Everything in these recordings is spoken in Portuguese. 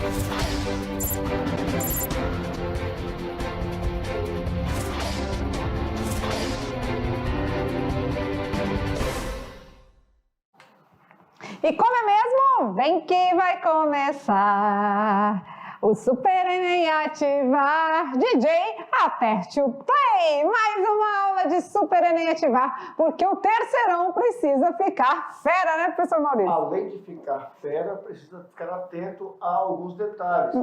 E como é mesmo? Vem que vai começar o Super Enem Ativar. DJ, aperte o play. Mais uma aula de Super Enem Ativar, porque o terceirão precisa ficar fera, né, professor Maurício? Além de ficar fera, precisa ficar atento a alguns detalhes.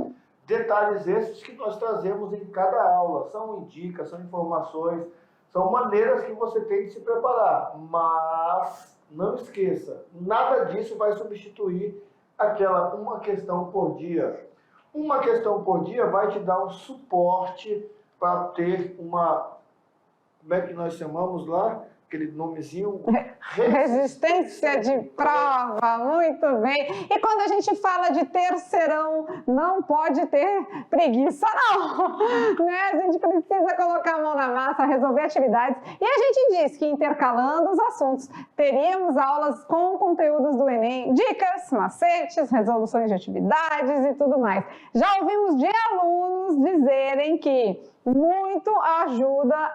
Detalhes esses que nós trazemos em cada aula. São dicas, são informações, são maneiras que você tem de se preparar. Mas não esqueça, nada disso vai substituir aquela uma questão por dia. Uma questão por dia vai te dar um suporte para ter uma, como é que nós chamamos lá? Aquele nomezinho... Resistência de prova, muito bem. E quando a gente fala de terceirão, não pode ter preguiça, não. Né? A gente precisa colocar a mão na massa, resolver atividades. E a gente diz que intercalando os assuntos, teríamos aulas com conteúdos do Enem, dicas, macetes, resoluções de atividades e tudo mais. Já ouvimos de alunos dizerem que muito ajuda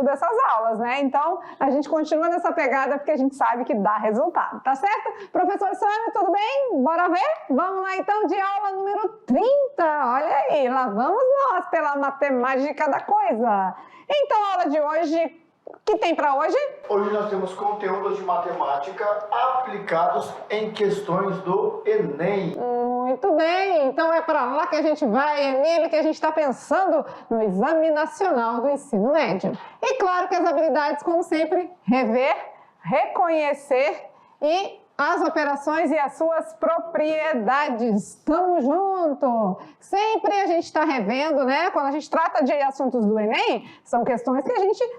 essas aulas, né? Então, a gente continua nessa pegada porque a gente sabe que dá resultado, tá certo? Professor Sâmio, tudo bem? Bora ver? Vamos lá, então, de aula número 30. Olha aí, lá vamos nós pela matemática da coisa. Então, a aula de hoje, o que tem para hoje? Hoje nós temos conteúdos de matemática aplicados em questões do Enem. Muito bem, então é para lá que a gente vai, é nele que a gente está pensando no Exame Nacional do Ensino Médio. E claro que as habilidades, como sempre, rever, reconhecer e as operações e as suas propriedades. Tamo junto! Sempre a gente está revendo, né? Quando a gente trata de assuntos do Enem, são questões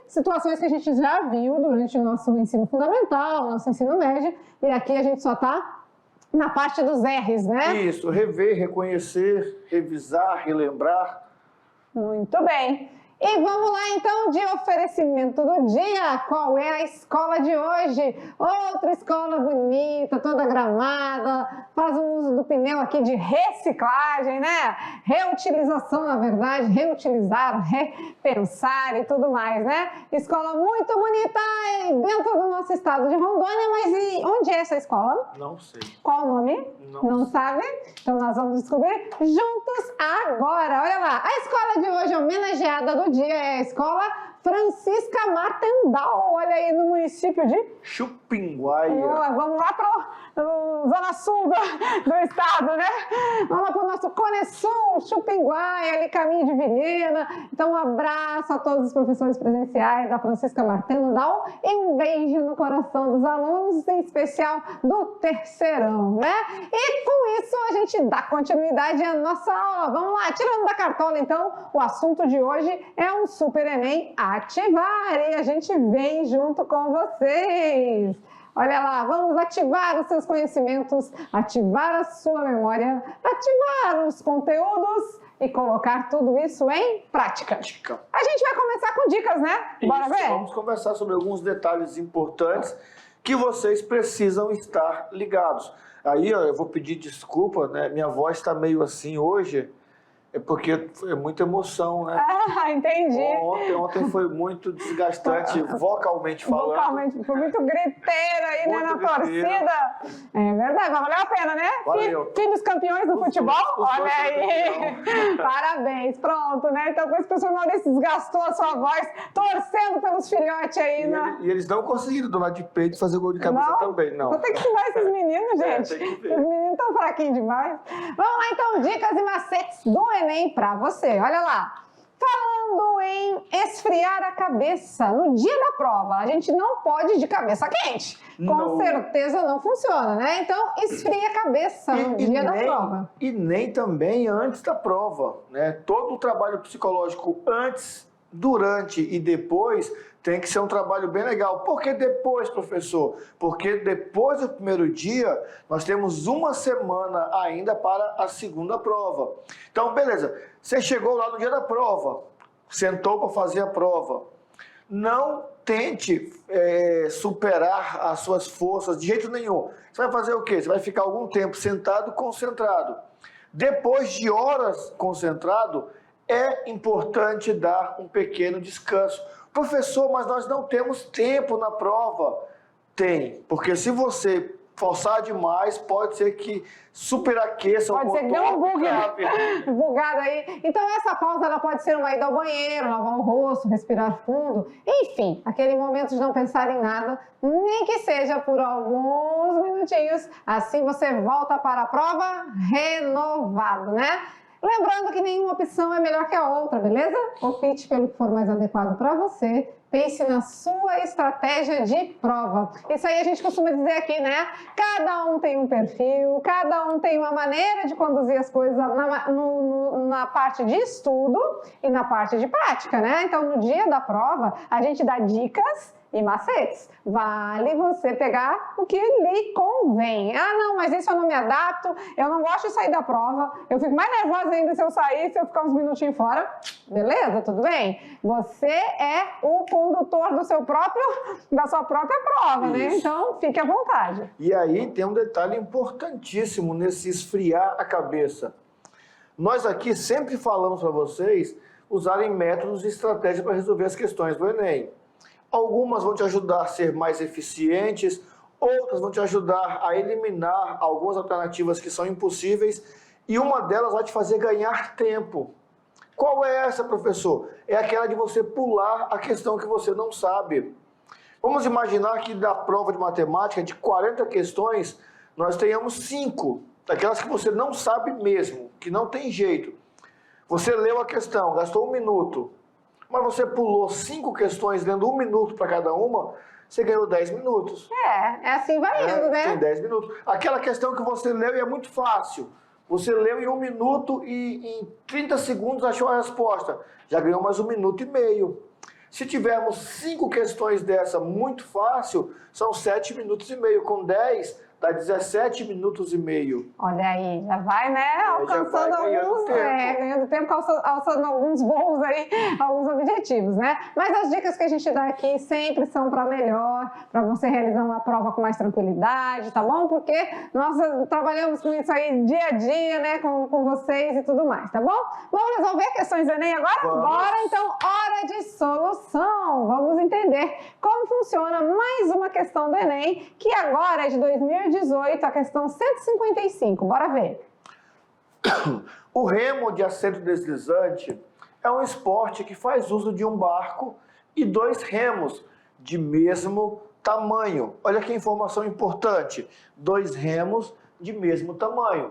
situações que a gente já viu durante o nosso ensino fundamental, nosso ensino médio, e aqui a gente só está na parte dos R's, né? Isso, rever, reconhecer, revisar, relembrar. Muito bem. E vamos lá então de oferecimento do dia. Qual é a escola de hoje? Outra escola bonita, toda gramada, faz um uso do pneu aqui de reciclagem, né? Reutilização, na verdade, reutilizar, repensar e tudo mais, né? Escola muito bonita dentro do nosso estado de Rondônia, mas e onde é essa escola? Não sei. Qual o nome? Não sabe? Então nós vamos descobrir juntos agora. Olha lá, a escola de hoje homenageada do dia é a Escola Francisca Martendal, olha aí, no município de Chupinguaia. Vamos lá para a zona sul do estado, né? Vamos lá para o nosso Cone Sul, Chupinguaia, ali caminho de Vilhena. Então um abraço a todos os professores presenciais da Francisca Martendal e um beijo no coração dos alunos, em especial do terceirão, né? E com isso a gente dá continuidade à nossa aula. Vamos lá, tirando da cartola então, o assunto de hoje é um Super Enem Ativar e a gente vem junto com vocês. Olha lá, vamos ativar os seus conhecimentos, ativar a sua memória, ativar os conteúdos e colocar tudo isso em prática. A gente vai começar com dicas, né? Bora ver? Vamos conversar sobre alguns detalhes importantes que vocês precisam estar ligados. Aí, ó, eu vou pedir desculpa, né? Minha voz está meio assim hoje. É porque é muita emoção, né? Ah, entendi. Ontem foi muito desgastante, vocalmente falando. Vocalmente, foi muito griteiro aí, né, na torcida. É verdade, mas valeu a pena, né? Valeu. Filhos campeões do futebol, olha aí. Parabéns, pronto, né? Então, por isso que o senhor Maurício desgastou a sua voz, torcendo pelos filhotes aí, né? E eles não conseguiram, do lado de peito, fazer gol de cabeça também, não. Vou ter que ensinar esses meninos, gente. Tem que ver. Os meninos estão fraquinhos demais. Vamos lá, então, dicas e macetes do Enem para você. Olha lá. Falando em esfriar a cabeça no dia da prova, a gente não pode ir de cabeça quente. Com certeza não funciona, né? Então, esfria a cabeça no dia da prova. E nem também antes da prova, né? Todo o trabalho psicológico antes, durante e depois tem que ser um trabalho bem legal. Por que depois, professor? Porque depois do primeiro dia, nós temos uma semana ainda para a segunda prova. Então, beleza, você chegou lá no dia da prova, sentou para fazer a prova. Não tente superar as suas forças de jeito nenhum. Você vai fazer o quê? Você vai ficar algum tempo sentado, concentrado. Depois de horas concentrado, é importante dar um pequeno descanso. Professor, mas nós não temos tempo na prova. Tem, porque se você forçar demais, pode ser que superaqueça o motor. Pode ser que dê um bug, bugado aí. Então essa pausa ela pode ser uma ida ao banheiro, lavar o rosto, respirar fundo. Enfim, aquele momento de não pensar em nada, nem que seja por alguns minutinhos. Assim você volta para a prova renovado, né? Lembrando que nenhuma opção é melhor que a outra, beleza? Opte pelo que for mais adequado para você. Pense na sua estratégia de prova. Isso aí a gente costuma dizer aqui, né? Cada um tem um perfil, cada um tem uma maneira de conduzir as coisas na parte de estudo e na parte de prática, né? Então, no dia da prova, a gente dá dicas e macetes. Vale você pegar o que lhe convém. Ah, não, mas isso eu não me adapto, eu não gosto de sair da prova, eu fico mais nervosa ainda se eu sair, se eu ficar uns minutinhos fora. Beleza, tudo bem? Você é o condutor da sua própria prova, né? Então, fique à vontade. E aí tem um detalhe importantíssimo nesse esfriar a cabeça. Nós aqui sempre falamos para vocês usarem métodos e estratégias para resolver as questões do Enem. Algumas vão te ajudar a ser mais eficientes, outras vão te ajudar a eliminar algumas alternativas que são impossíveis e uma delas vai te fazer ganhar tempo. Qual é essa, professor? É aquela de você pular a questão que você não sabe. Vamos imaginar que da prova de matemática, de 40 questões, nós tenhamos 5, daquelas que você não sabe mesmo, que não tem jeito. Você leu a questão, gastou 1 minuto, mas você pulou 5 questões dando 1 minuto para cada uma, você ganhou 10 minutos. É assim vai indo, né? Tem 10 minutos. Aquela questão que você leu e é muito fácil. Você leu em 1 minuto e em 30 segundos achou a resposta. Já ganhou mais 1 minuto e meio. Se tivermos 5 questões dessa muito fácil, são 7 minutos e meio. Com 10, dá 17 minutos e meio. Olha aí, já vai, né, alcançando ganhando tempo, alçando alguns voos aí, alguns objetivos, né? Mas as dicas que a gente dá aqui sempre são para melhor, para você realizar uma prova com mais tranquilidade, tá bom? Porque nós trabalhamos com isso aí dia a dia, né, com vocês e tudo mais, tá bom? Vamos resolver questões do Enem agora? Vamos. Bora, então, hora de solução. Vamos entender como funciona mais uma questão do Enem, que agora é de 2018, a questão 155. Bora ver. O remo de assento deslizante é um esporte que faz uso de um barco e 2 remos de mesmo tamanho. Olha que informação importante. 2 remos de mesmo tamanho.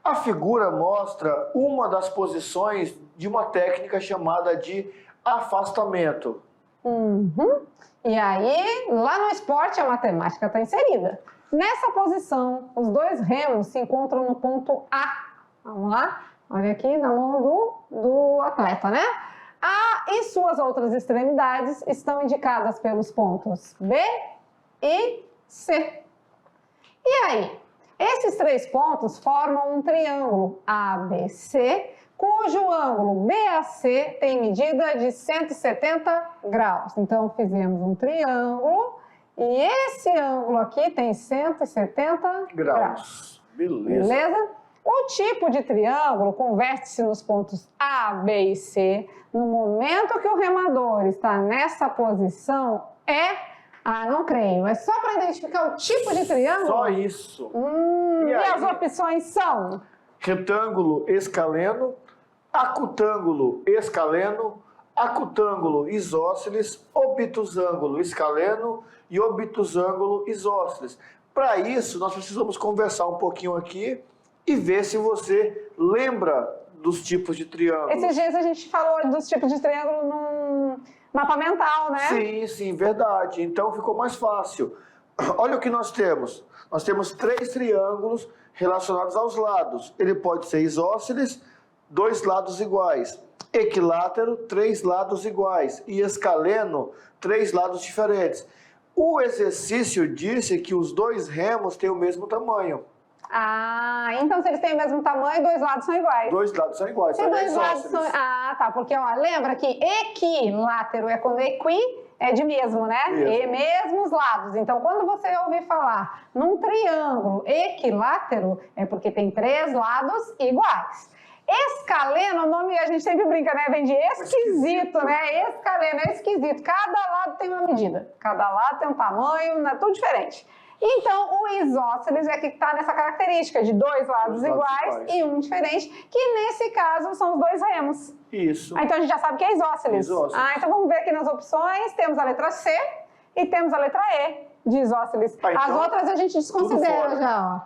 A figura mostra uma das posições de uma técnica chamada de afastamento. E aí, lá no esporte, a matemática está inserida. Nessa posição, os 2 remos se encontram no ponto A. Vamos lá? Olha aqui na mão do atleta, né? A e suas outras extremidades estão indicadas pelos pontos B e C. E aí? Esses 3 pontos formam um triângulo ABC, cujo ângulo BAC tem medida de 170 graus. Então, fizemos um triângulo e esse ângulo aqui tem 170 graus. Beleza? O tipo de triângulo com vértice nos pontos A, B e C, no momento que o remador está nessa posição, não creio. É só para identificar o tipo de triângulo? Só isso. E as opções são? Retângulo escaleno, acutângulo escaleno, acutângulo isósceles, obtusângulo escaleno e obtusângulo isósceles. Para isso, nós precisamos conversar um pouquinho aqui e ver se você lembra dos tipos de triângulo. Esses dias a gente falou dos tipos de triângulo num mapa mental, né? Sim, verdade. Então ficou mais fácil. Olha o que nós temos. Nós temos 3 triângulos relacionados aos lados. Ele pode ser isósceles, 2 lados iguais. Equilátero, 3 lados iguais. E escaleno, 3 lados diferentes. O exercício disse que os 2 remos têm o mesmo tamanho. Então se eles têm o mesmo tamanho, 2 lados são iguais. 2 lados são iguais. Se 2 lados são... tá, porque ó, lembra que equilátero é quando é de mesmo, né? Mesmo. E mesmos lados. Então, quando você ouvir falar num triângulo equilátero, é porque tem 3 lados iguais. Escaleno, o nome a gente sempre brinca, né? Vem de esquisito, né? Escaleno é esquisito. Cada lado tem uma medida, cada lado tem um tamanho, né? Tudo diferente. Então, o isósceles é que está nessa característica de 2 lados iguais e um diferente, que nesse caso são os 2 remos. Isso. Então, a gente já sabe que é isósceles. Isósceles. Então vamos ver aqui nas opções, temos a letra C e temos a letra E de isósceles. Então, as outras a gente desconsidera já, ó.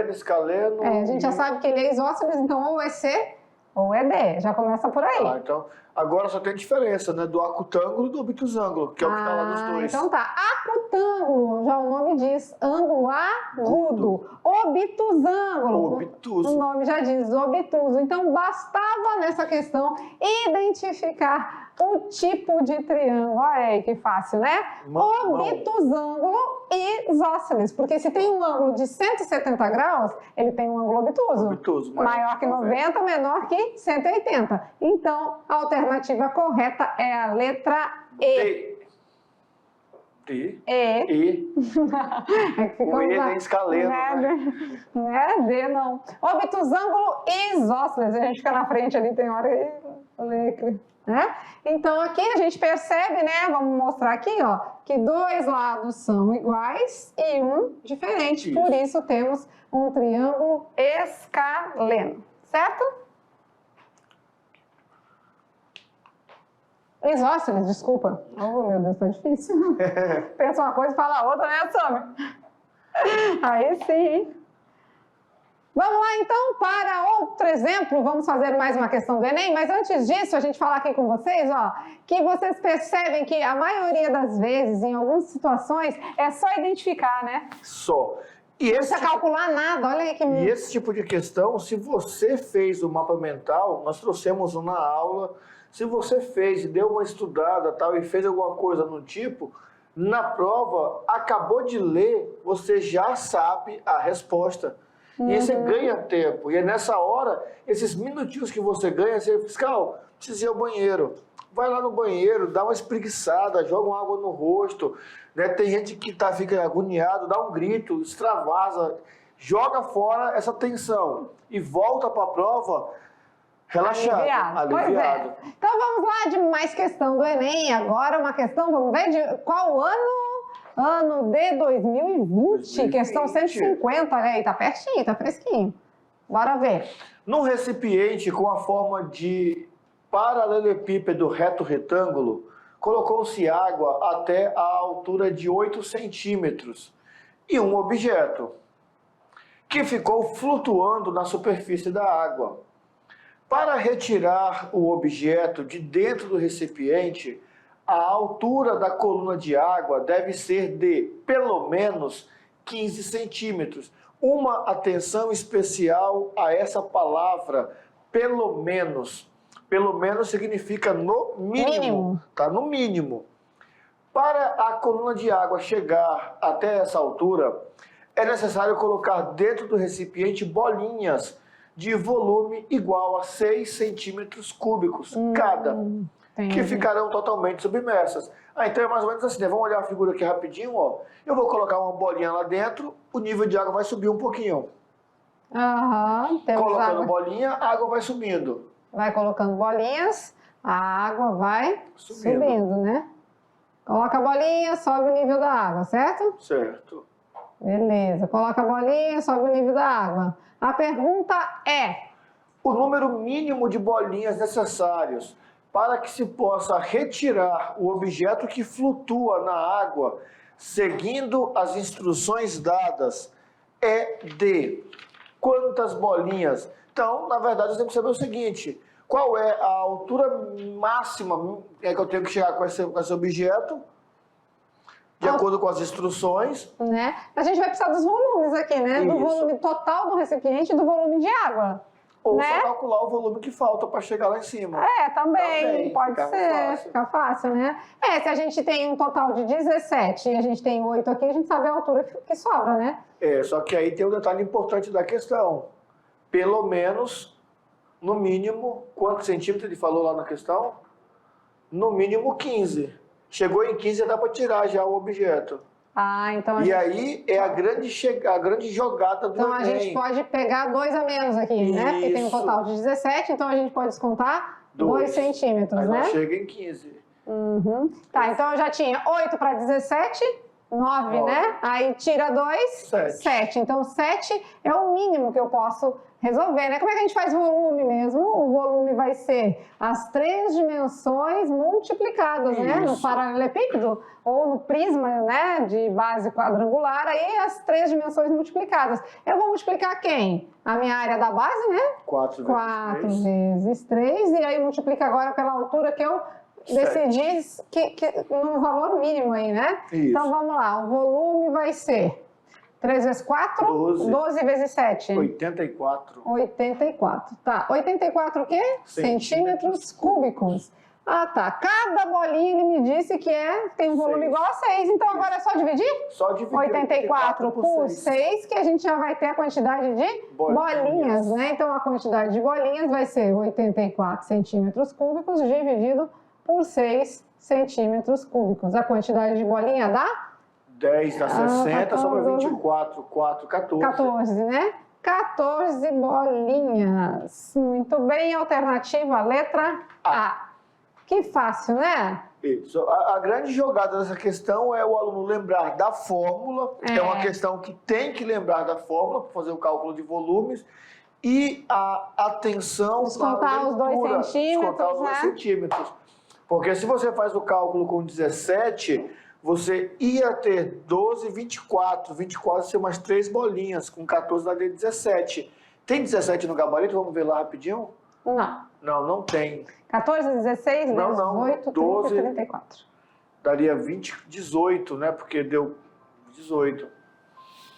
Escaleno. A gente já sabe que ele é isósceles, então ou é C ou é D. Já começa por aí. Então, agora só tem diferença, né? Do acutângulo e do obtusângulo, que é o que está lá nos dois. Então tá. Acutângulo, já o nome diz, ângulo agudo. Obtusângulo. Obtuso. O nome já diz, obtuso. Então bastava nessa questão identificar o tipo de triângulo. Olha aí que fácil, né? Obtusângulo e isósceles. Porque se tem um ângulo de 170 graus, ele tem um ângulo obtuso. Obtuso, Maior que 90, menor que 180. Então, a alternativa correta é a letra E. D. E. E. É que fica O E tem escaleno, né? Não é D, não. Obtusângulo e isósceles. A gente fica na frente ali, tem hora que... né? Então, aqui a gente percebe, né? Vamos mostrar aqui, ó, que 2 lados são iguais e um diferente. Isso. Por isso, temos um triângulo escaleno. Certo? Isósceles, desculpa. Oh, meu Deus, tá difícil. Pensa uma coisa e fala outra, né, Samir? Aí sim, hein? Vamos lá, então, para outro exemplo. Vamos fazer mais uma questão do Enem. Mas antes disso, a gente falar aqui com vocês, ó, que vocês percebem que a maioria das vezes, em algumas situações, é só identificar, né? Só. E Não precisa calcular nada, olha aí que... E esse tipo de questão, se você fez o mapa mental, nós trouxemos uma aula, se você fez e deu uma estudada tal, e fez alguma coisa no tipo, na prova, acabou de ler, você já sabe a resposta. E aí você ganha tempo. E é nessa hora, esses minutinhos que você ganha, você, fiscal, precisa ir ao banheiro. Vai lá no banheiro, dá uma espreguiçada, joga uma água no rosto. Né? Tem gente que fica agoniado, dá um grito, extravasa, joga fora essa tensão e volta para a prova relaxado, aliviado. Pois é. Então vamos lá de mais questão do Enem. Agora uma questão, vamos ver de qual ano? Ano de 2020, questão 150, olha aí, tá pertinho, tá fresquinho. Bora ver. Num recipiente com a forma de paralelepípedo reto-retângulo, colocou-se água até a altura de 8 centímetros e um objeto que ficou flutuando na superfície da água. Para retirar o objeto de dentro do recipiente, a altura da coluna de água deve ser de, pelo menos, 15 centímetros. Uma atenção especial a essa palavra, pelo menos. Pelo menos significa no mínimo. Tá? No mínimo. Para a coluna de água chegar até essa altura, é necessário colocar dentro do recipiente bolinhas de volume igual a 6 centímetros cúbicos cada. Que ficarão totalmente submersas. Então é mais ou menos assim, né? Vamos olhar a figura aqui rapidinho, ó. Eu vou colocar uma bolinha lá dentro, o nível de água vai subir um pouquinho. Colocando água. bolinha, a água vai subindo. Vai colocando bolinhas, a água vai subindo, né? Coloca a bolinha, sobe o nível da água, certo? Certo. Beleza, coloca a bolinha, sobe o nível da água. A pergunta é... O número mínimo de bolinhas necessários para que se possa retirar o objeto que flutua na água, seguindo as instruções dadas, é de quantas bolinhas? Então, na verdade, nós temos que saber o seguinte, qual é a altura máxima que eu tenho que chegar com esse objeto, de acordo com as instruções. Né? A gente vai precisar dos volumes aqui, né? Do volume total do recipiente e do volume de água. Ou só calcular o volume que falta para chegar lá em cima. Também pode ser, fica fácil, né? Se a gente tem um total de 17 e a gente tem 8 aqui, a gente sabe a altura que sobra, né? Só que aí tem um detalhe importante da questão. Pelo menos, no mínimo, quantos centímetros ele falou lá na questão? No mínimo 15. Chegou em 15, já dá para tirar já o objeto. Ah, então E aí é a grande jogada do Então a Enem. gente pode pegar 2 a menos aqui, né? Porque tem um total de 17, então a gente pode descontar 2 centímetros, aí né? nós chega em 15. Uhum. Tá, então eu já tinha 8 para 17, 9, né? Aí tira 2, 7. Então 7 é o mínimo que eu posso resolver, né? Como é que a gente faz volume mesmo? O volume vai ser as 3 dimensões multiplicadas, né? No paralelepípedo ou no prisma, né? De base quadrangular, aí as 3 dimensões multiplicadas. Eu vou multiplicar quem? A minha área da base, né? 4 vezes 3. E aí multiplica agora pela altura que eu decidi no valor mínimo aí, né? Isso. Então vamos lá, o volume vai ser 3 vezes 4, 12 vezes 7. 84. 84, tá. 84 o quê? Centímetros cúbicos. Ah, tá. Cada bolinha ele me disse que tem um volume igual a 6, então agora é só dividir? Só dividir 84 por 6, que a gente já vai ter a quantidade de bolinhas, né? Então a quantidade de bolinhas vai ser 84 centímetros cúbicos dividido por 6 centímetros cúbicos. A quantidade de bolinha dá? 10 dá 60, sobra 24, 4, 14. 14, né? 14 bolinhas. Muito bem, alternativa, letra A. Que fácil, né? Isso. A grande jogada dessa questão é o aluno lembrar da fórmula. É uma questão que tem que lembrar da fórmula para fazer o cálculo de volumes. E a atenção para a leitura. Descontar os 2 centímetros, descontar os 2 centímetros. Porque se você faz o cálculo com 17, você ia ter 12, 24. 24 ser umas 3 bolinhas, com 14 daria 17. Tem 17 no gabarito? Vamos ver lá rapidinho? Não. Não tem. 14, 16, não, 18, 12, 30 e 34. Daria 18, né? Porque deu 18.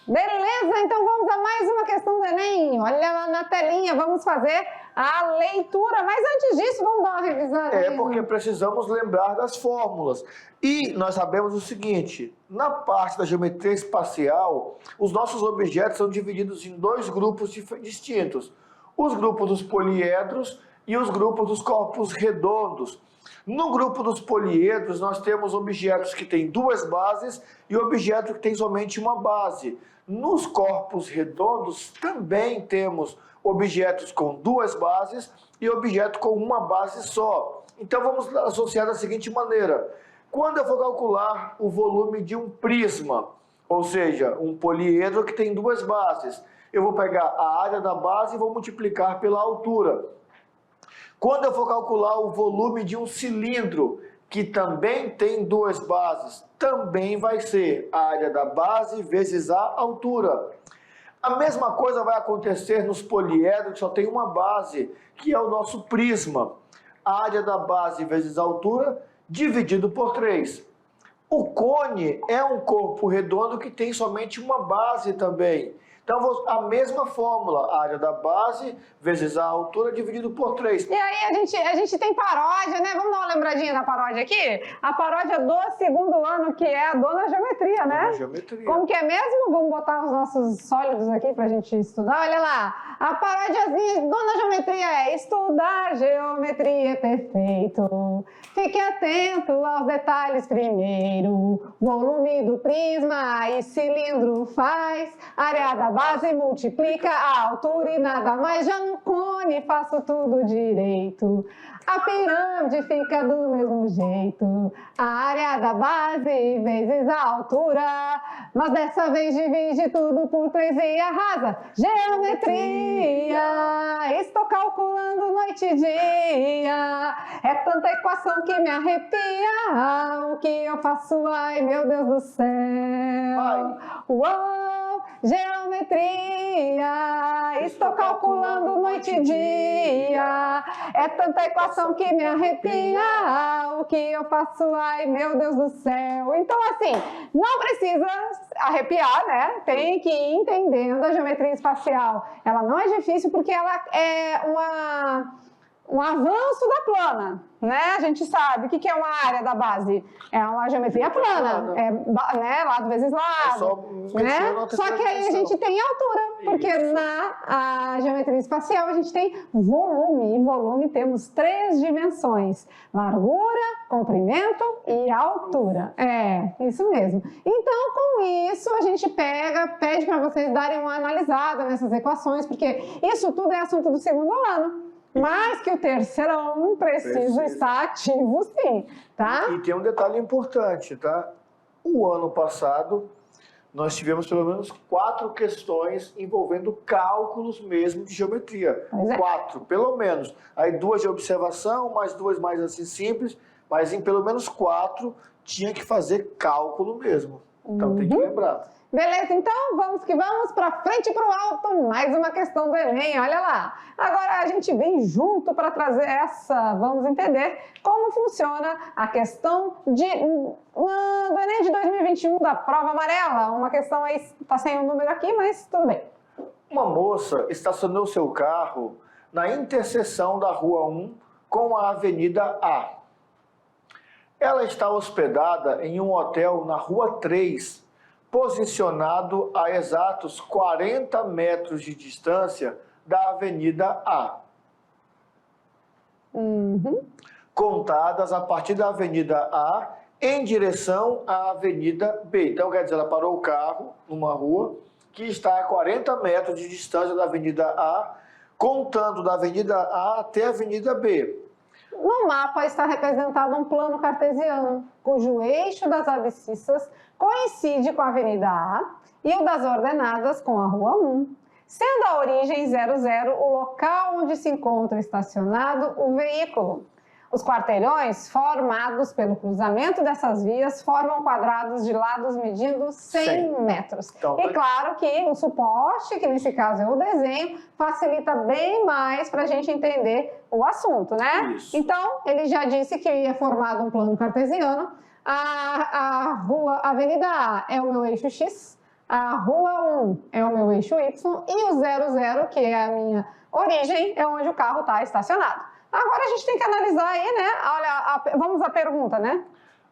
Beleza, então vamos a mais uma questão do Enem. Olha lá na telinha, vamos fazer a leitura. Mas antes disso, vamos dar uma revisada. Porque precisamos lembrar das fórmulas. E nós sabemos o seguinte, na parte da geometria espacial, os nossos objetos são divididos em 2 grupos distintos. Os grupos dos poliedros e os grupos dos corpos redondos. No grupo dos poliedros, nós temos objetos que têm 2 bases e objetos que têm somente uma base. Nos corpos redondos, também temos objetos com 2 bases e objeto com uma base só. Então, vamos associar da seguinte maneira. Quando eu for calcular o volume de um prisma, ou seja, um poliedro que tem 2 bases, eu vou pegar a área da base e vou multiplicar pela altura. Quando eu for calcular o volume de um cilindro, que também tem 2 bases, também vai ser a área da base vezes a altura. A mesma coisa vai acontecer nos poliedros, que só tem uma base, que é o nosso prisma. A área da base vezes a altura, dividido por 3. O cone é um corpo redondo que tem somente uma base também. Então, a mesma fórmula, a área da base vezes a altura dividido por 3. E aí a gente tem paródia, né? Vamos dar uma lembradinha da paródia aqui? A paródia do 2º ano, que é a Dona Geometria, né? Dona Geometria. Como que é mesmo? Vamos botar os nossos sólidos aqui pra gente estudar. Olha lá, a paródiazinha de Dona Geometria é: estudar geometria é perfeito. Fique atento aos detalhes primeiro. Volume do prisma e cilindro faz, área da base multiplica a altura e nada mais. Já no cone faço tudo direito. A pirâmide fica do mesmo jeito. A área da base vezes a altura. Mas dessa vez divide tudo por 3 e arrasa. Geometria, estou calculando noite e dia. É tanta equação que me arrepia. O que eu faço, ai meu Deus do céu. Uou, geometria, estou calculando noite e dia. É tanta equação que me arrepia. O que eu faço, ai meu Deus do céu. Então assim, não precisa arrepiar, né? Tem que ir entendendo a geometria espacial. Ela não é difícil porque ela é um avanço da plana, né? A gente sabe o que é uma área da base. É uma geometria plana, né? Lado vezes lado, né? Só que aí a gente tem altura, porque na geometria espacial a gente tem volume, e volume temos 3 dimensões: largura, comprimento e altura. É, isso mesmo. Então, com isso, a gente pede para vocês darem uma analisada nessas equações, porque isso tudo é assunto do segundo ano. Mas que o terceirão precisa estar ativo, sim, tá? E tem um detalhe importante, tá? O ano passado, nós tivemos pelo menos 4 questões envolvendo cálculos mesmo de geometria. 4, pelo menos. Aí 2 de observação, mais 2 mais assim simples, mas em pelo menos 4 tinha que fazer cálculo mesmo. Então tem que lembrar. Beleza, então vamos que vamos, para frente e para o alto, mais uma questão do Enem, olha lá. Agora a gente vem junto para trazer vamos entender como funciona a questão do Enem de 2021, da prova amarela. Uma questão aí, está sem o número aqui, mas tudo bem. Uma moça estacionou seu carro na interseção da Rua 1 com a Avenida A. Ela está hospedada em um hotel na Rua 3, posicionado a exatos 40 metros de distância da Avenida A. Contadas a partir da Avenida A em direção à Avenida B. Então, quer dizer, ela parou o carro numa rua que está a 40 metros de distância da Avenida A, contando da Avenida A até a Avenida B. No mapa está representado um plano cartesiano, cujo eixo das abscissas coincide com a Avenida A e o das ordenadas com a Rua 1, sendo a origem 00 o local onde se encontra estacionado o veículo. Os quarteirões formados pelo cruzamento dessas vias formam quadrados de lados medindo 100 metros. Então, e claro que o suporte, que nesse caso é o desenho, facilita bem mais para a gente entender o assunto, né? Isso. Então, ele já disse que é formado um plano cartesiano. A Avenida A é o meu eixo X, a Rua 1 é o meu eixo Y e o 00, que é a minha origem, é onde o carro está estacionado. Agora a gente tem que analisar aí, né? Olha, vamos à pergunta, né?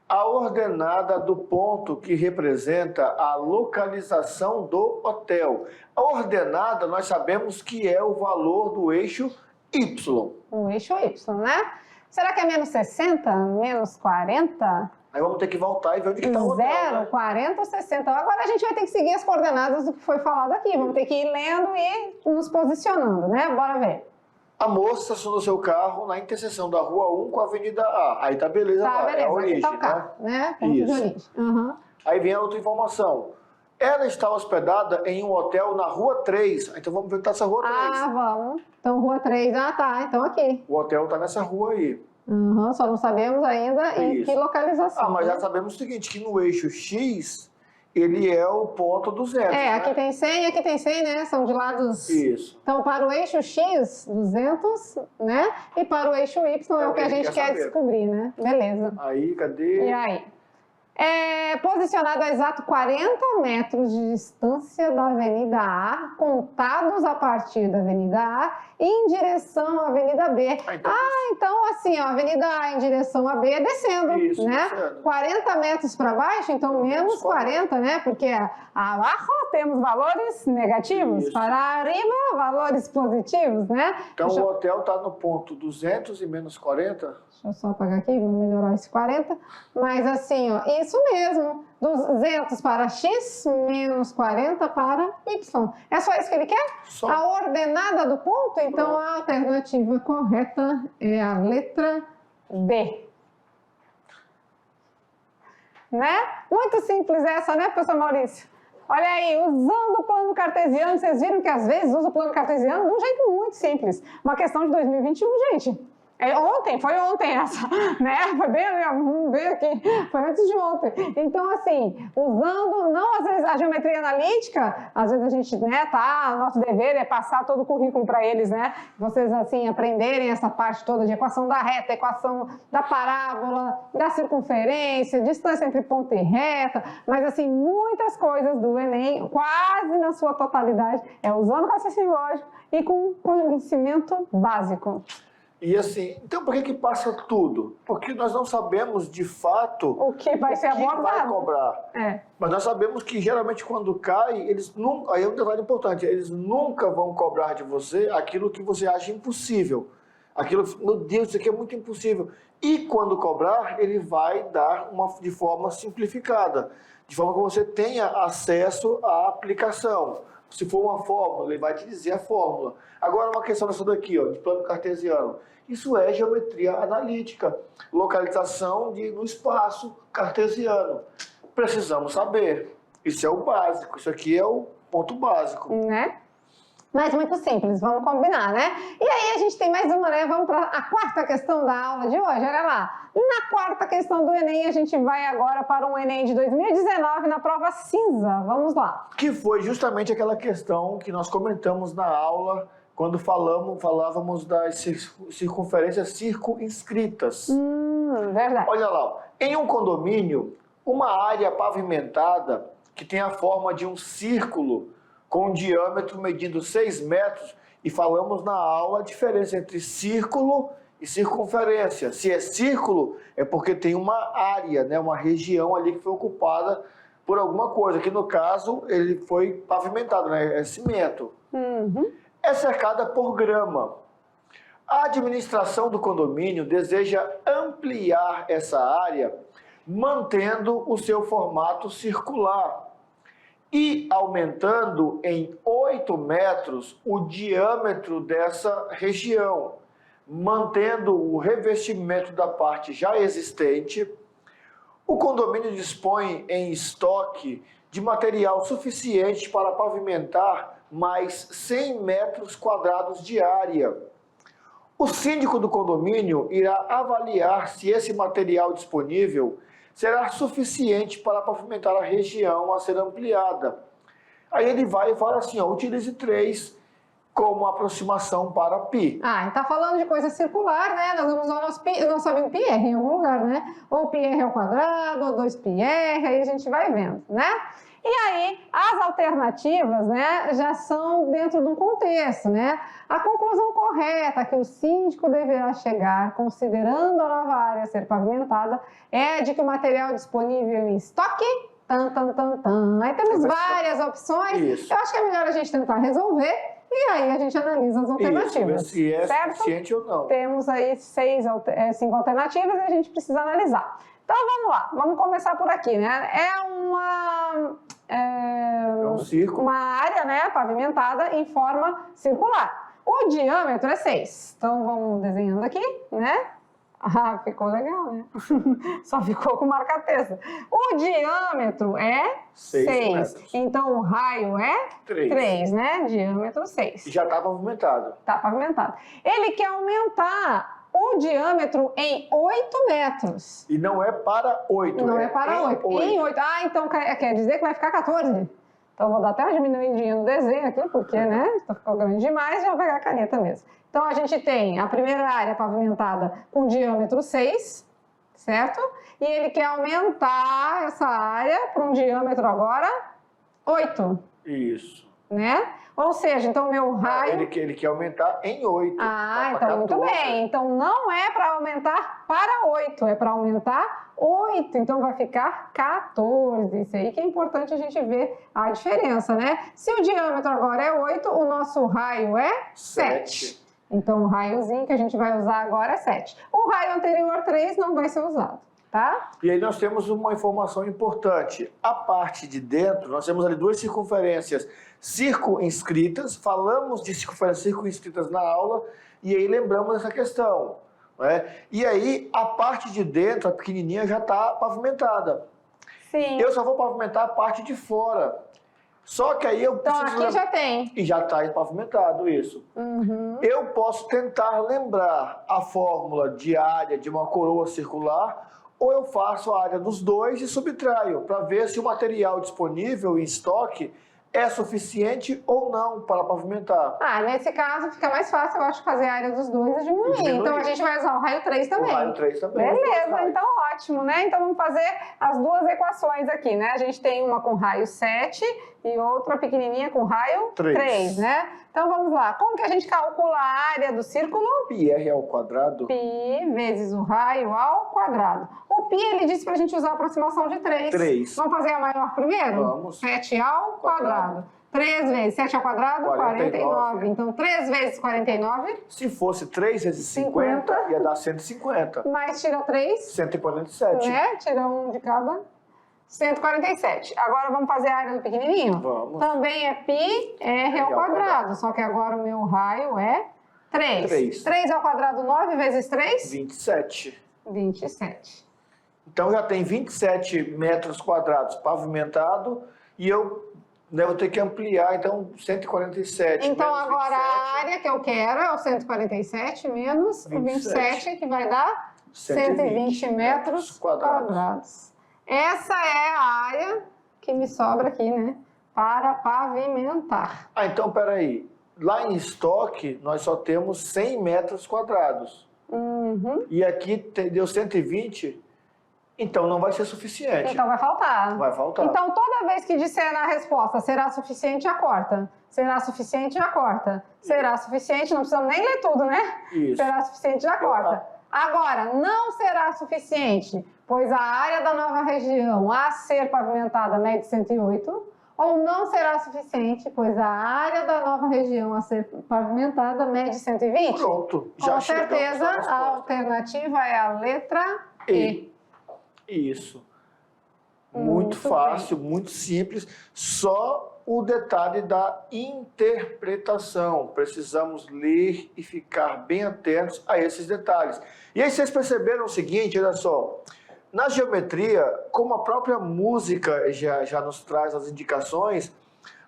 A ordenada do ponto que representa a localização do hotel. A ordenada, nós sabemos que é o valor do eixo Y. O eixo Y, né? Será que é menos 60, menos 40? Aí vamos ter que voltar e ver onde está o hotel. 0, 40 ou 60. Agora a gente vai ter que seguir as coordenadas do que foi falado aqui. Vamos ter que ir lendo e nos posicionando, né? Bora ver. A moça estacionou seu carro na interseção da Rua 1 com a Avenida A. Aí tá beleza, Tá, lá, beleza. é a origem, Aqui tá o carro, né? Ponto de origem. Aí vem a outra informação. Ela está hospedada em um hotel na Rua 3. Então vamos ver que tá essa Rua 3. Ah, vamos. Então, Rua 3. Ah, tá. Então aqui. O hotel tá nessa rua aí. Só não sabemos ainda em que localização. Ah, mas já sabemos o seguinte, que no eixo X, ele é o ponto 200. É, aqui tem 100 e aqui tem 100, né? São de lados... Isso. Então, para o eixo X, 200, né? E para o eixo Y é o que a gente quer descobrir, né? Beleza. Aí, cadê? E aí? É posicionado a exato 40 metros de distância da Avenida A, contados a partir da Avenida A, em direção à Avenida B. Então assim, ó, a Avenida A em direção à B é descendo, isso, né? descendo. 40 metros para baixo, então menos 40, né? Porque abaixo temos valores negativos, Isso. para arriba, valores positivos, né? Então o hotel está no ponto 200 e menos 40? Deixa eu só apagar aqui, vamos melhorar esse 40. Mas assim, ó, isso mesmo. 200 para X, menos 40 para Y. É só isso que ele quer? Só. A ordenada do ponto? Então, a alternativa correta é a letra B. Né? Muito simples essa, né, professor Maurício? Olha aí, usando o plano cartesiano, vocês viram que às vezes usa o plano cartesiano de um jeito muito simples. Uma questão de 2021, gente. Foi ontem essa, né? Foi bem aqui, foi antes de ontem. Então, assim, usando, não às vezes a geometria analítica, às vezes a gente, né, nosso dever é passar todo o currículo para eles, né? Vocês, assim, aprenderem essa parte toda de equação da reta, equação da parábola, da circunferência, distância entre ponto e reta, mas, assim, muitas coisas do Enem, quase na sua totalidade, é usando raciocínio lógico e com conhecimento básico. E assim, então por que passa tudo? Porque nós não sabemos de fato O que vai ser vai abordado. cobrar. É. Mas nós sabemos que geralmente quando cai, eles nunca, aí é um detalhe importante, eles nunca vão cobrar de você aquilo que você acha impossível. Aquilo, meu Deus, isso aqui é muito impossível. E quando cobrar, ele vai dar de forma simplificada, de forma que você tenha acesso à aplicação. Se for uma fórmula, ele vai te dizer a fórmula. Agora, uma questão dessa daqui, ó, de plano cartesiano. Isso é geometria analítica, localização no espaço cartesiano. Precisamos saber. Isso é o básico, isso aqui é o ponto básico. Né? Mas muito simples, vamos combinar, né? E aí a gente tem mais uma, né? Vamos para a quarta questão da aula de hoje, olha lá. Na quarta questão do Enem, a gente vai agora para um Enem de 2019 na prova cinza. Vamos lá. Que foi justamente aquela questão que nós comentamos na aula quando falávamos das circunferências circunscritas. Verdade. Olha lá, ó. Em um condomínio, uma área pavimentada que tem a forma de um círculo com um diâmetro medindo 6 metros, e falamos na aula a diferença entre círculo e circunferência. Se é círculo, é porque tem uma área, né, uma região ali que foi ocupada por alguma coisa, que no caso ele foi pavimentado, né, é cimento. É cercada por grama. A administração do condomínio deseja ampliar essa área, mantendo o seu formato circular e aumentando em 8 metros o diâmetro dessa região, mantendo o revestimento da parte já existente. O condomínio dispõe em estoque de material suficiente para pavimentar mais 100 metros quadrados de área. O síndico do condomínio irá avaliar se esse material disponível será suficiente para pavimentar a região a ser ampliada. Aí ele vai e fala assim, ó, utilize 3 como aproximação para π. Ah, está falando de coisa circular, né? Nós vamos usar o nosso amigo πr em algum lugar, né? Ou πr ao quadrado, ou 2πr, aí a gente vai vendo, né? E aí, as alternativas, né, já são dentro de um contexto, né? A conclusão correta que o síndico deverá chegar, considerando a nova área ser pavimentada, é de que o material disponível em estoque, aí temos várias opções. Isso. Eu acho que é melhor a gente tentar resolver e aí a gente analisa as alternativas. Isso, se é certo? suficiente ou não. Temos aí 5 alternativas e a gente precisa analisar. Então vamos lá, vamos começar por aqui, né? É um círculo. Uma área, né, pavimentada em forma circular. O diâmetro é 6. Então vamos desenhando aqui, né? Ah, ficou legal, né? Só ficou com marca-texto. O diâmetro é 6. metros. Então o raio é 3, né? Diâmetro 6. Já está pavimentado. Está pavimentado. Ele quer aumentar o diâmetro em 8 metros. E não é para 8. Não é para 8. Em 8. Ah, então quer dizer que vai ficar 14? Então vou dar até uma diminuidinha no desenho aqui, porque, né? Ficou grande demais, já vou pegar a caneta mesmo. Então a gente tem a primeira área pavimentada com diâmetro 6, certo? E ele quer aumentar essa área para um diâmetro agora 8. Isso. Né? Ou seja, então meu raio... Ele quer aumentar em 8. Ah, então muito bem. Então não é para aumentar para 8, é para aumentar 8. Então vai ficar 14. Isso aí que é importante a gente ver a diferença, né? Se o diâmetro agora é 8, o nosso raio é 7. Então o raiozinho que a gente vai usar agora é 7. O raio anterior 3 não vai ser usado. Tá? E aí nós temos uma informação importante. A parte de dentro, nós temos ali 2 circunferências circunscritas. Falamos de circunferências circunscritas na aula e aí lembramos essa questão. Né? E aí a parte de dentro, a pequenininha, já está pavimentada. Sim. Eu só vou pavimentar a parte de fora. Só que aí eu preciso... Então aqui já tem. E já está pavimentado isso. Eu posso tentar lembrar a fórmula de área de uma coroa circular, ou eu faço a área dos dois e subtraio, para ver se o material disponível em estoque é suficiente ou não para pavimentar. Ah, nesse caso fica mais fácil, eu acho, fazer a área dos dois e diminuir. Então a gente vai usar o raio 3 também. O raio 3 também. Beleza, então ótimo, né? Então vamos fazer as duas equações aqui, né? A gente tem uma com raio 7 e outra pequenininha com raio 3. 3, né? Então vamos lá. Como que a gente calcula a área do círculo? πr ao quadrado. Π vezes o raio ao quadrado. O π, ele disse para a gente usar a aproximação de 3. 3. Vamos fazer a maior primeiro? Vamos. 7 ao quadrado. 3 vezes 7 ao quadrado, 49. Então, 3 vezes 49. Se fosse 3 vezes 50, ia dar 150. Mais tira 3. 147. Né? Tira um de cada. 147. Agora vamos fazer a área do pequenininho? Vamos. Também é πr ao quadrado, só que agora o meu raio é 3. 3. 3 ao quadrado, 9 vezes 3? 27. 27. Então já tem 27 metros quadrados pavimentado e eu vou ter que ampliar, então 147. Então menos agora 27, a área que eu quero é o 147 menos o 27, que vai dar 120 metros quadrados. Essa é a área que me sobra aqui, né? Para pavimentar. Ah, então peraí. Lá em estoque, nós só temos 100 metros quadrados. Uhum. E aqui deu 120, então não vai ser suficiente. Então vai faltar. Vai faltar. Então toda vez que disser na resposta será suficiente, já corta. Será suficiente, já corta. Será suficiente, não precisa nem ler tudo, né? Isso. Será suficiente, já corta. Agora, não será suficiente, pois a área da nova região a ser pavimentada mede 108, ou não será suficiente, pois a área da nova região a ser pavimentada mede 120? Pronto. Já Com chegamos na certeza, resposta. a alternativa é a letra E. Isso. Muito Muito fácil, muito simples. Só o detalhe da interpretação. Precisamos ler e ficar bem atentos a esses detalhes. E aí vocês perceberam o seguinte, olha só. Na geometria, como a própria música já nos traz as indicações,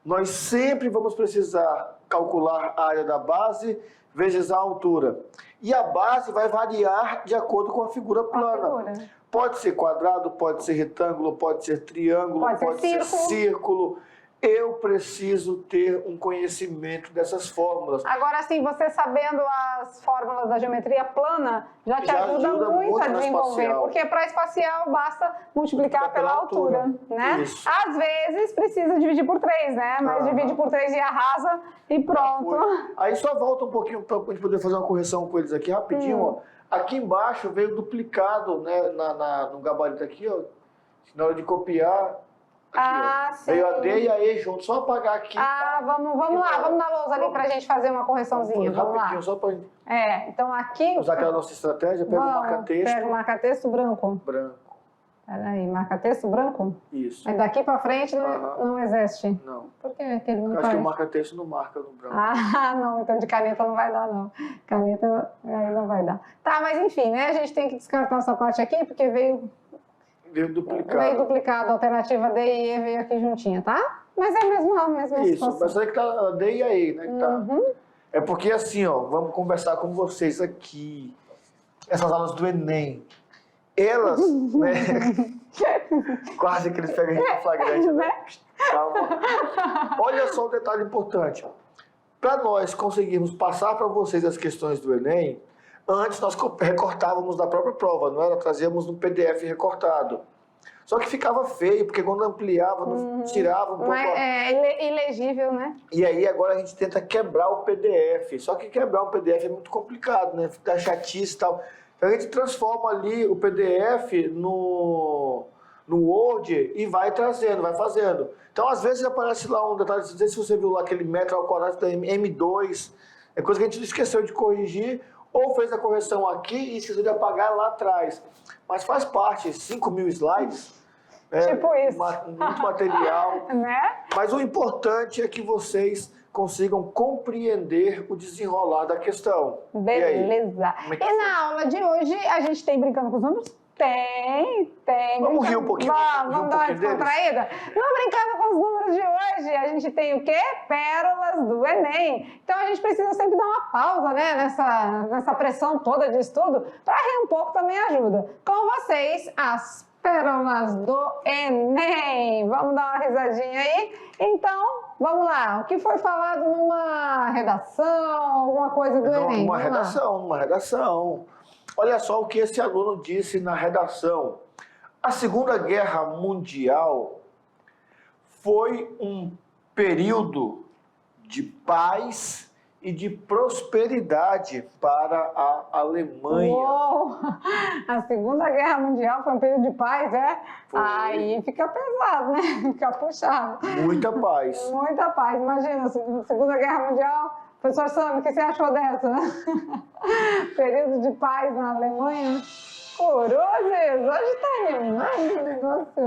nós sempre vamos precisar calcular a área da base vezes a altura. E a base vai variar de acordo com a figura plana. Pode ser quadrado, pode ser retângulo, pode ser triângulo, pode ser círculo. Eu preciso ter um conhecimento dessas fórmulas. Agora, assim, você sabendo as fórmulas da geometria plana, já te ajuda muito a desenvolver. Porque para espacial basta multiplicar pela altura, né? Isso. Às vezes precisa dividir por 3, né? Mas divide por 3 e arrasa e pronto. Aí só volta um pouquinho para a gente poder fazer uma correção com eles aqui rapidinho. Ó. Aqui embaixo veio duplicado, né, no gabarito aqui, ó. Na hora de copiar. Aqui, sim. Veio a D e a E junto, só apagar aqui. Vamos lá, vamos na lousa ali pra gente fazer uma correçãozinha. Vamos rapidinho, lá. só para Então aqui... usar aquela nossa estratégia, pega o marca-texto. Pega o marca-texto branco. Branco. Peraí, marca-texto branco? Isso. Mas daqui pra frente não existe? Não. Por que ele não Eu faz? acho que o marca-texto não marca no branco. Não, então de caneta não vai dar, não. Caneta aí não vai dar. Tá, mas enfim, né? A gente tem que descartar essa parte aqui, porque veio duplicado. Veio duplicado, a alternativa D e E veio aqui juntinha, tá? Mas é a mesma Isso, situação. mas aí que tá a D e a E, né? Que tá. É porque assim, ó, vamos conversar com vocês aqui. Essas aulas do Enem, elas, né? Quase que eles pegam a gente no flagrante, né? Calma. Olha só um detalhe importante. Para nós conseguirmos passar para vocês as questões do Enem, antes nós recortávamos da própria prova, não era? Trazíamos no PDF recortado. Só que ficava feio, porque quando ampliava, tirava um pouco... Mas é ilegível, né? E aí agora a gente tenta quebrar o PDF. Só que quebrar um PDF é muito complicado, né? Fica chatice e tal. Então a gente transforma ali o PDF no Word e vai trazendo, vai fazendo. Então às vezes aparece lá um detalhe, não sei se você viu lá aquele metro ao quadrado da M2, é coisa que a gente esqueceu de corrigir, ou fez a correção aqui e esqueceu de apagar lá atrás. Mas faz parte, 5.000 slides. Tipo isso. Muito material. Né? Mas o importante é que vocês consigam compreender o desenrolar da questão. Beleza. E na aula de hoje, a gente tem Brincando com os Números? Tem. Vamos rir um pouquinho. Vamos dar uma descontraída? No Brincando com os Números de hoje, a gente tem o quê? Pérolas do Enem. Então a gente precisa sempre dar uma pausa, né? Nessa pressão toda de estudo, para rir um pouco também ajuda. Com vocês, as pérolas do Enem. Vamos dar uma risadinha aí? Então, vamos lá. O que foi falado numa redação, alguma coisa do Enem? Numa redação. Olha só o que esse aluno disse na redação. A Segunda Guerra Mundial foi um período de paz e de prosperidade para a Alemanha. Uou! A Segunda Guerra Mundial foi um período de paz, é? Foi. Aí fica pesado, né? Fica puxado. Muita paz. Muita paz. Imagina, Segunda Guerra Mundial. Professor Sam, o que você achou dessa? Período de paz na Alemanha. Cruzes, hoje tá animado o negócio.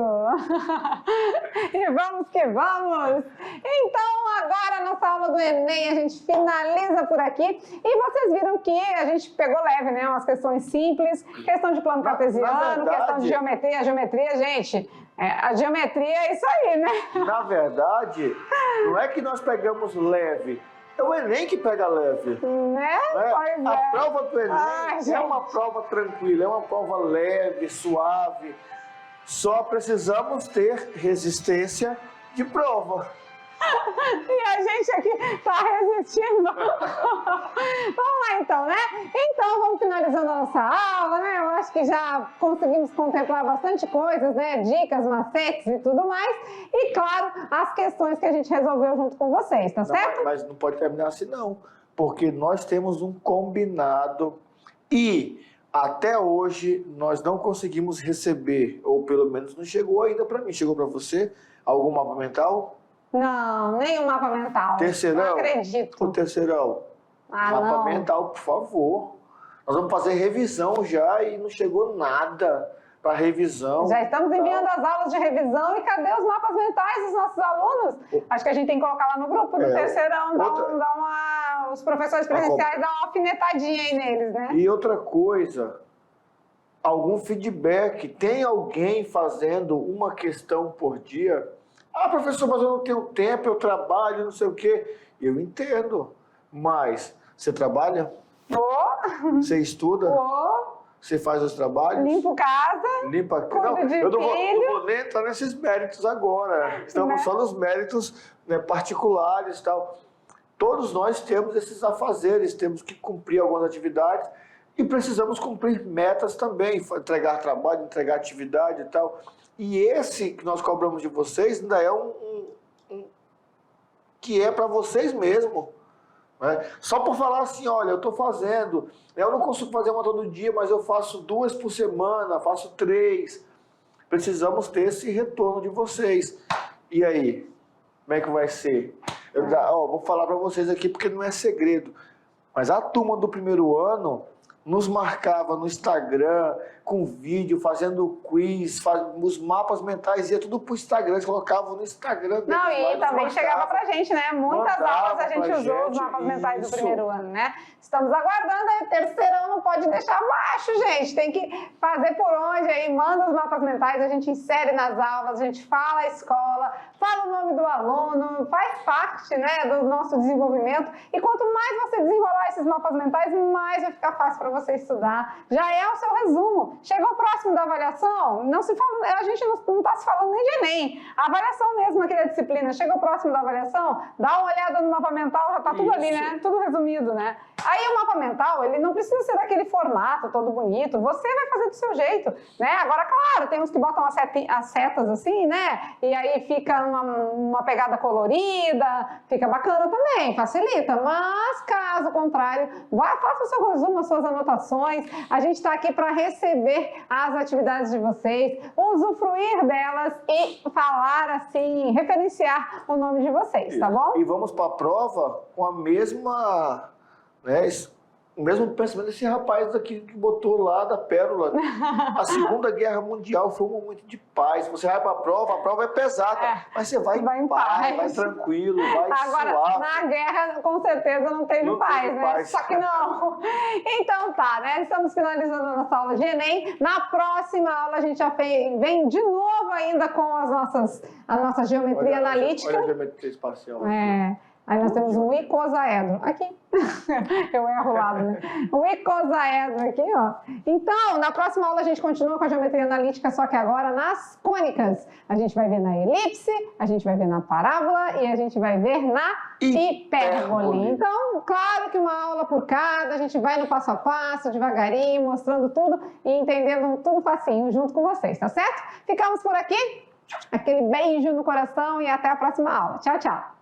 E vamos que vamos. Então, agora a nossa aula do Enem, a gente finaliza por aqui. E vocês viram que a gente pegou leve, né? Umas questões simples, questão de plano cartesiano, questão de geometria. A geometria, gente, a geometria é isso aí, né? Na verdade, não é que nós pegamos leve. É o Enem que pega leve. Né? Pois A é. prova do Enem Ai, é uma prova tranquila, é uma prova leve, suave. Só precisamos ter resistência de prova. E a gente aqui tá resistindo. Vamos lá então, né? Então vamos finalizando a nossa aula, né? Eu acho que já conseguimos contemplar bastante coisas, né? Dicas, macetes e tudo mais. E claro, as questões que a gente resolveu junto com vocês, tá certo? Mas não pode terminar assim não, porque nós temos um combinado e até hoje nós não conseguimos receber, ou pelo menos não chegou ainda para mim. Chegou para você algum mapa mental? Não, nem um mapa mental. Terceirão? Não acredito. O terceirão. Mapa Não. mental, por favor. Nós vamos fazer revisão já e não chegou nada para revisão. Já estamos enviando as aulas de revisão e cadê os mapas mentais dos nossos alunos? Acho que a gente tem que colocar lá no grupo do terceirão, os professores presenciais dar uma alfinetadinha aí neles, né? E outra coisa, algum feedback, tem alguém fazendo uma questão por dia? Ah, professor, mas eu não tenho tempo, eu trabalho, não sei o quê. Eu entendo, mas você trabalha? Você estuda? Você faz os trabalhos? Limpo casa. Limpa Cuido não, de eu não filho. vou nem entrar nesses méritos agora. Estamos Né? só nos méritos, né, particulares e tal. Todos nós temos esses afazeres, temos que cumprir algumas atividades e precisamos cumprir metas também, entregar trabalho, entregar atividade e tal. E esse que nós cobramos de vocês ainda é que é para vocês mesmo. Né? Só por falar assim, olha, eu estou fazendo, eu não consigo fazer uma todo dia, mas eu faço 2 por semana, faço 3. Precisamos ter esse retorno de vocês. E aí, como é que vai ser? Vou falar para vocês aqui porque não é segredo, mas a turma do primeiro ano nos marcava no Instagram, com vídeo, fazendo quiz, os mapas mentais, ia tudo pro Instagram, eles colocavam no Instagram. Não, e também chegava pra gente, né? Muitas aulas a gente usou os mapas mentais do primeiro ano, né? Estamos aguardando aí, o terceirão não pode deixar abaixo, gente. Tem que fazer por onde aí, manda os mapas mentais, a gente insere nas aulas, a gente fala a escola, fala o nome do aluno, faz parte, né, do nosso desenvolvimento. E quanto mais você desenrolar esses mapas mentais, mais vai ficar fácil para você estudar. Já é o seu resumo. Chegou próximo da avaliação, não se fala, a gente não está se falando nem de Enem. A avaliação mesmo aqui da disciplina, chegou próximo da avaliação, dá uma olhada no mapa mental, já está tudo ali, né? Tudo resumido, né? Aí o mapa mental, ele não precisa ser daquele formato todo bonito, você vai fazer do seu jeito, né? Agora, claro, tem uns que botam as setas assim, né? E aí fica uma pegada colorida, fica bacana também, facilita. Mas, caso contrário, faça o seu resumo, as suas anotações. A gente está aqui para receber as atividades de vocês, usufruir delas e falar assim, referenciar o nome de vocês, tá bom? E vamos para a prova com a mesma... Né, o mesmo pensamento desse rapaz aqui que botou lá da Pérola. A Segunda Guerra Mundial foi um momento de paz. Você vai para a prova é pesada, mas você vai em paz, vai tranquilo, vai agora, suave. Na guerra, com certeza, não teve paz, né? Paz. Só que não. Então tá, né? Estamos finalizando a nossa aula de Enem. Na próxima aula, a gente já vem de novo ainda com a nossa geometria analítica. Olha a geometria espacial. Aí nós temos um icosaedro. Aqui. Eu erro o lado, né? Um icosaedro aqui, ó. Então, na próxima aula a gente continua com a geometria analítica, só que agora nas cônicas. A gente vai ver na elipse, a gente vai ver na parábola e a gente vai ver na hipérbole. Então, claro que uma aula por cada, a gente vai no passo a passo, devagarinho, mostrando tudo e entendendo tudo facinho junto com vocês, tá certo? Ficamos por aqui. Aquele beijo no coração e até a próxima aula. Tchau, tchau.